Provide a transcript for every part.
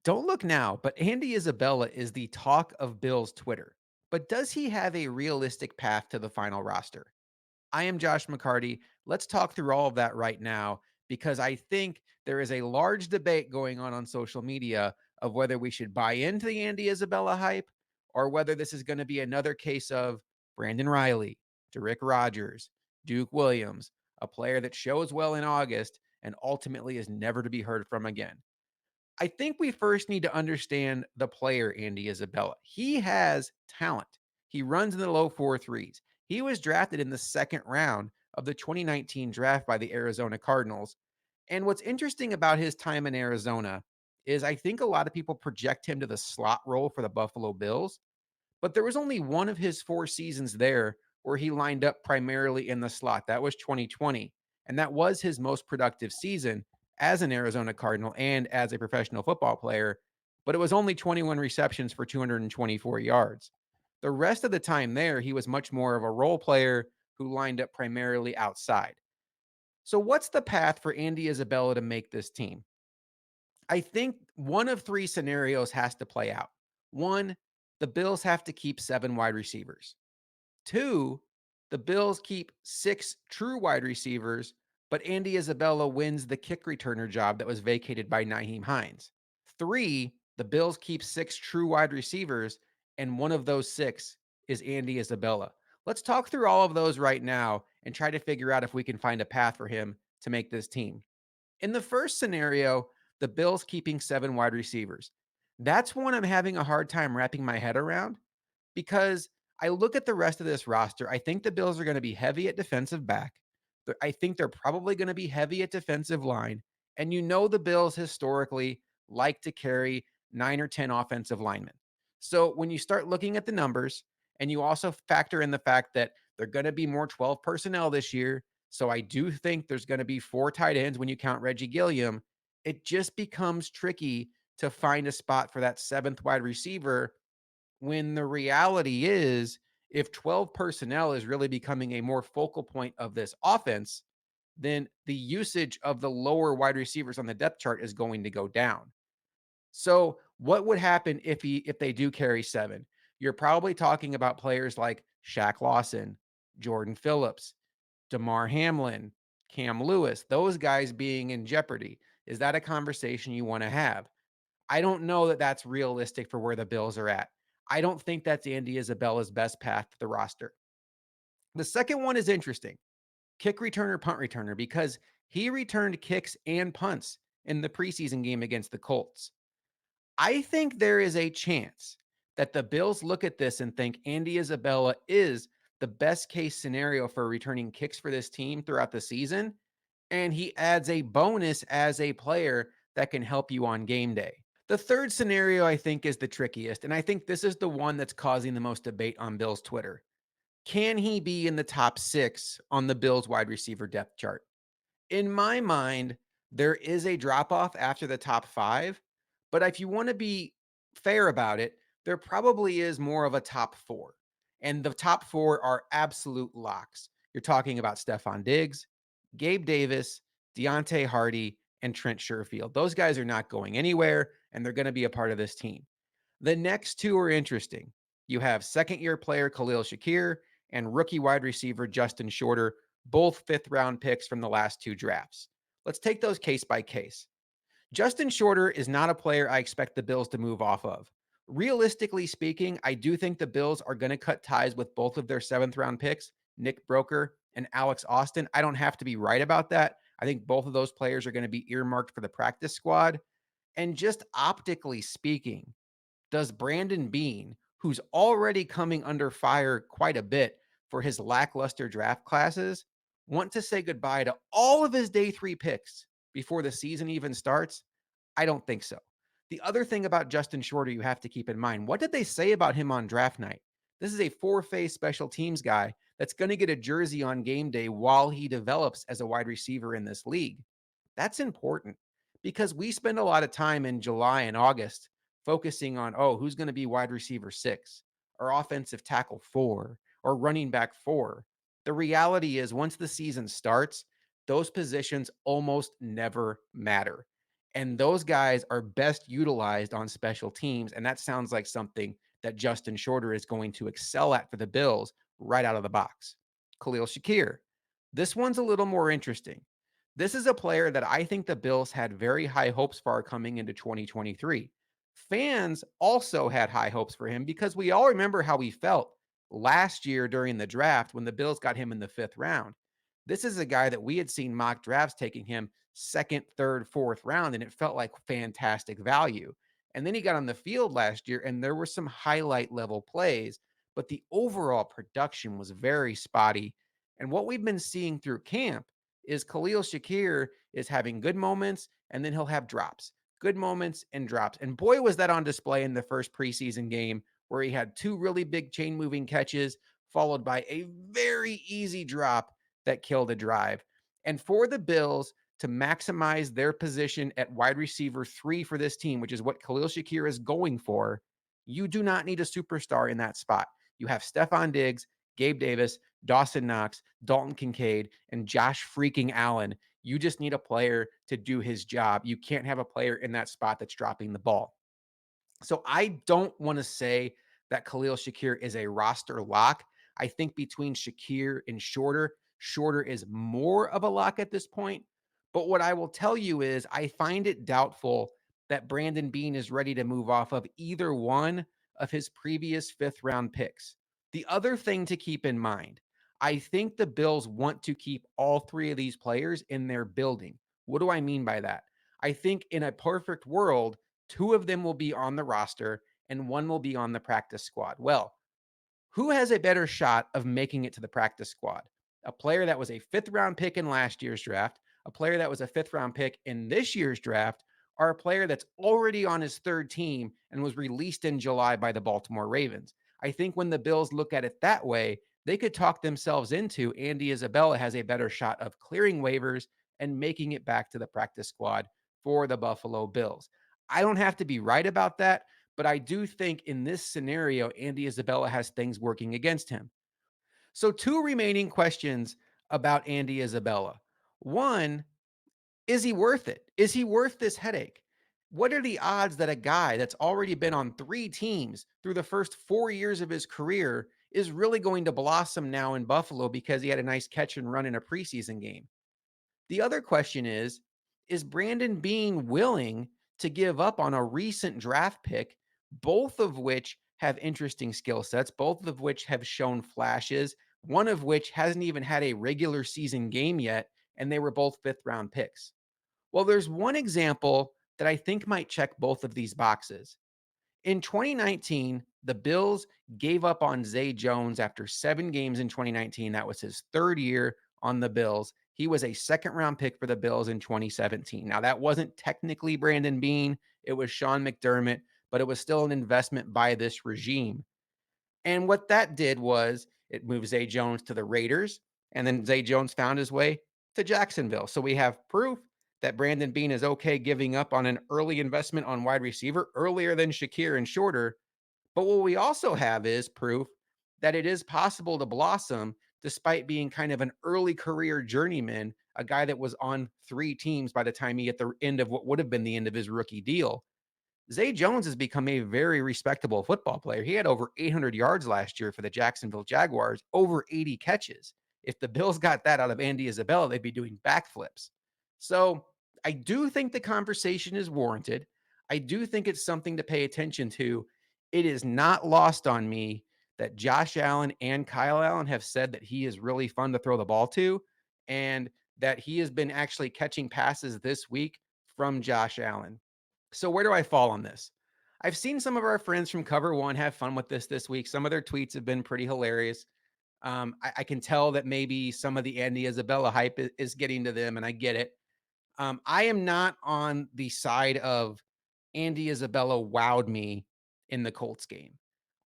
Don't look now, but Andy Isabella is the talk of Bills Twitter. But does he have a realistic path to the final roster? I am Josh McCarty. Let's talk through all of that right now because I think there is a large debate going on social media of whether we should buy into the Andy Isabella hype or whether this is going to be another case of Brandon Riley, Derrick Rogers, Duke Williams, a player that shows well in August and ultimately is never to be heard from again. I think we first need to understand the player, Andy Isabella. He has talent. He runs in the low four threes. He was drafted in the second round of the 2019 draft by the Arizona Cardinals. And what's interesting about his time in Arizona is I think a lot of people project him to the slot role for the Buffalo Bills. But there was only one of his 4 seasons there where he lined up primarily in the slot. That was 2020, and that was his most productive season as an Arizona Cardinal and as a professional football player, but it was only 21 receptions for 224 yards. The rest of the time there, he was much more of a role player who lined up primarily outside. So what's the path for Andy Isabella to make this team? I think one of 3 scenarios has to play out. 1, the Bills have to keep 7 wide receivers. 2, the Bills keep 6 true wide receivers, but Andy Isabella wins the kick returner job that was vacated by Nyheim Hines. 3, the Bills keep 6 true wide receivers, and one of those 6 is Andy Isabella. Let's talk through all of those right now and try to figure out if we can find a path for him to make this team. In the first scenario, the Bills keeping 7 wide receivers. That's one I'm having a hard time wrapping my head around because I look at the rest of this roster. I think the Bills are going to be heavy at defensive back. I think they're probably going to be heavy at defensive line. And you know, the Bills historically like to carry 9 or 10 offensive linemen. So when you start looking at the numbers and you also factor in the fact that they're going to be more 12 personnel this year. So I do think there's going to be 4 tight ends when you count Reggie Gilliam. It just becomes tricky to find a spot for that seventh wide receiver when the reality is if 12 personnel is really becoming a more focal point of this offense, then the usage of the lower wide receivers on the depth chart is going to go down. So, what would happen if they do carry 7? You're probably talking about players like Shaq Lawson, Jordan Phillips, DeMar Hamlin, Cam Lewis, those guys being in jeopardy. Is that a conversation you want to have? I don't know that that's realistic for where the Bills are at. I don't think that's Andy Isabella's best path to the roster. The second one is interesting, kick returner, punt returner, because he returned kicks and punts in the preseason game against the Colts. I think there is a chance that the Bills look at this and think Andy Isabella is the best case scenario for returning kicks for this team throughout the season. And he adds a bonus as a player that can help you on game day. The third scenario I think is the trickiest, and I think this is the one that's causing the most debate on Bills Twitter. Can he be in the top 6 on the Bills wide receiver depth chart? In my mind, there is a drop off after the top 5, but if you want to be fair about it, there probably is more of a top 4. And the top 4 are absolute locks. You're talking about Stephon Diggs, Gabe Davis, Deontay Hardy, and Trent Sherfield. Those guys are not going anywhere, and they're going to be a part of this team. The next 2 are interesting. You have second-year player Khalil Shakir and rookie wide receiver Justin Shorter, both fifth-round picks from the last 2 drafts. Let's take those case by case. Justin Shorter is not a player I expect the Bills to move off of. Realistically speaking, I do think the Bills are going to cut ties with both of their seventh-round picks, Nick Broker and Alex Austin. I don't have to be right about that. I think both of those players are going to be earmarked for the practice squad. And just optically speaking, does Brandon Bean, who's already coming under fire quite a bit for his lackluster draft classes, want to say goodbye to all of his day 3 picks before the season even starts? I don't think so. The other thing about Justin Shorter you have to keep in mind, what did they say about him on draft night? This is a four-phase special teams guy that's going to get a jersey on game day while he develops as a wide receiver in this league. That's important because we spend a lot of time in July and August focusing on, oh, who's going to be wide receiver 6 or offensive tackle 4 or running back 4. The reality is, once the season starts, those positions almost never matter. And those guys are best utilized on special teams. And that sounds like something that Justin Shorter is going to excel at for the Bills right out of the box. Khalil Shakir. This one's a little more interesting. This is a player that I think the Bills had very high hopes for coming into 2023. Fans also had high hopes for him because we all remember how he felt last year during the draft when the Bills got him in the fifth round. This is a guy that we had seen mock drafts taking him second, third, fourth round, and it felt like fantastic value. And then he got on the field last year, and there were some highlight level plays, but the overall production was very spotty. And what we've been seeing through camp is Khalil Shakir is having good moments, and then he'll have drops, good moments and drops. And boy, was that on display in the first preseason game where he had two really big chain moving catches, followed by a very easy drop that killed a drive. And for the Bills to maximize their position at wide receiver 3 for this team, which is what Khalil Shakir is going for, you do not need a superstar in that spot. You have Stephon Diggs, Gabe Davis, Dawson Knox, Dalton Kincaid, and Josh freaking Allen. You just need a player to do his job. You can't have a player in that spot that's dropping the ball. So I don't want to say that Khalil Shakir is a roster lock. I think between Shakir and Shorter, Shorter is more of a lock at this point. But what I will tell you is I find it doubtful that Brandon Beane is ready to move off of either one of his previous fifth round picks. The other thing to keep in mind, I think the Bills want to keep all three of these players in their building. What do I mean by that? I think in a perfect world, two of them will be on the roster and one will be on the practice squad. Well, who has a better shot of making it to the practice squad? A player that was a fifth round pick in last year's draft, a player that was a fifth round pick in this year's draft, or a player that's already on his third team and was released in July by the Baltimore Ravens? I think when the Bills look at it that way, they could talk themselves into Andy Isabella has a better shot of clearing waivers and making it back to the practice squad for the Buffalo Bills. I don't have to be right about that, but I do think in this scenario, Andy Isabella has things working against him. So, two remaining questions about Andy Isabella. One, is he worth it? Is he worth this headache? What are the odds that a guy that's already been on three teams through the first 4 years of his career is really going to blossom now in Buffalo because he had a nice catch and run in a preseason game? The other question is Brandon Beane willing to give up on a recent draft pick, both of which have interesting skill sets, both of which have shown flashes, one of which hasn't even had a regular season game yet, and they were both fifth round picks? Well, there's one example that I think might check both of these boxes. In 2019, the Bills gave up on Zay Jones after 7 games in 2019. That was his third year on the Bills. He was a second round pick for the Bills in 2017. Now, that wasn't technically Brandon Beane, it was Sean McDermott, but it was still an investment by this regime. And what that did was it moved Zay Jones to the Raiders, and then Zay Jones found his way to Jacksonville. So we have proof that Brandon Beane is okay giving up on an early investment on wide receiver earlier than Shakir and Shorter. But what we also have is proof that it is possible to blossom despite being kind of an early career journeyman, a guy that was on three teams by the time he at the end of what would have been the end of his rookie deal. Zay Jones has become a very respectable football player. He had over 800 yards last year for the Jacksonville Jaguars, over 80 catches. If the Bills got that out of Andy Isabella, they'd be doing backflips. So I do think the conversation is warranted. I do think it's something to pay attention to. It is not lost on me that Josh Allen and Kyle Allen have said that he is really fun to throw the ball to, and that he has been actually catching passes this week from Josh Allen. So where do I fall on this? I've seen some of our friends from Cover One have fun with this week. Some of their tweets have been pretty hilarious. I can tell that maybe some of the Andy Isabella hype is getting to them, and I get it. I am not on the side of Andy Isabella wowed me in the Colts game.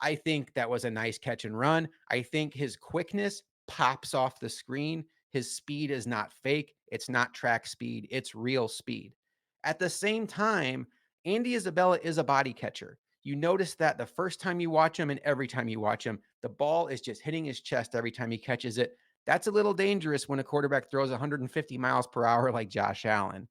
I think that was a nice catch and run. I think his quickness pops off the screen. His speed is not fake. It's not track speed. It's real speed. At the same time, Andy Isabella is a body catcher. You notice that the first time you watch him and every time you watch him, the ball is just hitting his chest every time he catches it. That's a little dangerous when a quarterback throws 150 miles per hour like Josh Allen.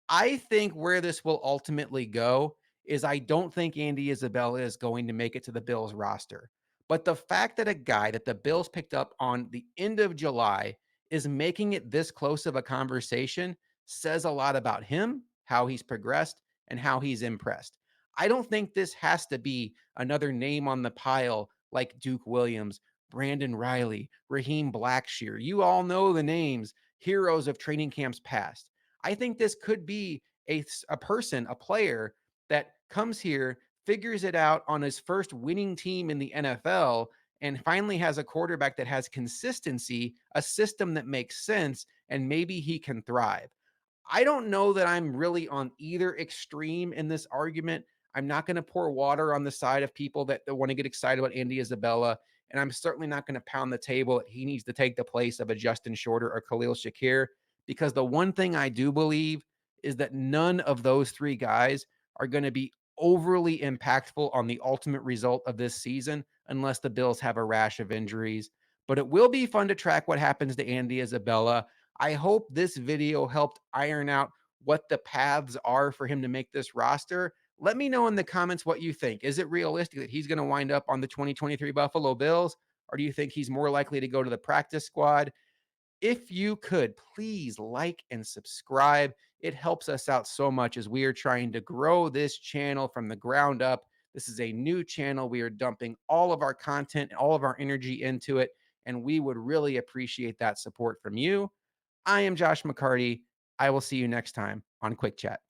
I think where this will ultimately go is I don't think Andy Isabella is going to make it to the Bills roster. But the fact that a guy that the Bills picked up on the end of July is making it this close of a conversation says a lot about him, how he's progressed, and how he's impressed. I don't think this has to be another name on the pile like Duke Williams, Brandon Riley, Raheem Blackshear. You all know the names, heroes of training camps past. I think this could be a person, a player that comes here, figures it out on his first winning team in the NFL, and finally has a quarterback that has consistency, a system that makes sense, and maybe he can thrive. I don't know that I'm really on either extreme in this argument. I'm not going to pour water on the side of people that want to get excited about Andy Isabella. And I'm certainly not going to pound the table that he needs to take the place of a Justin Shorter or Khalil Shakir, because the one thing I do believe is that none of those three guys are going to be overly impactful on the ultimate result of this season unless the Bills have a rash of injuries. But it will be fun to track what happens to Andy Isabella. I hope this video helped iron out what the paths are for him to make this roster. Let me know in the comments what you think. Is it realistic that he's going to wind up on the 2023 Buffalo Bills, or do you think he's more likely to go to the practice squad? If you could, please like and subscribe. It helps us out so much as we are trying to grow this channel from the ground up. This is a new channel. We are dumping all of our content and all of our energy into it, and we would really appreciate that support from you. I am Josh McCarty. I will see you next time on Quick Chat.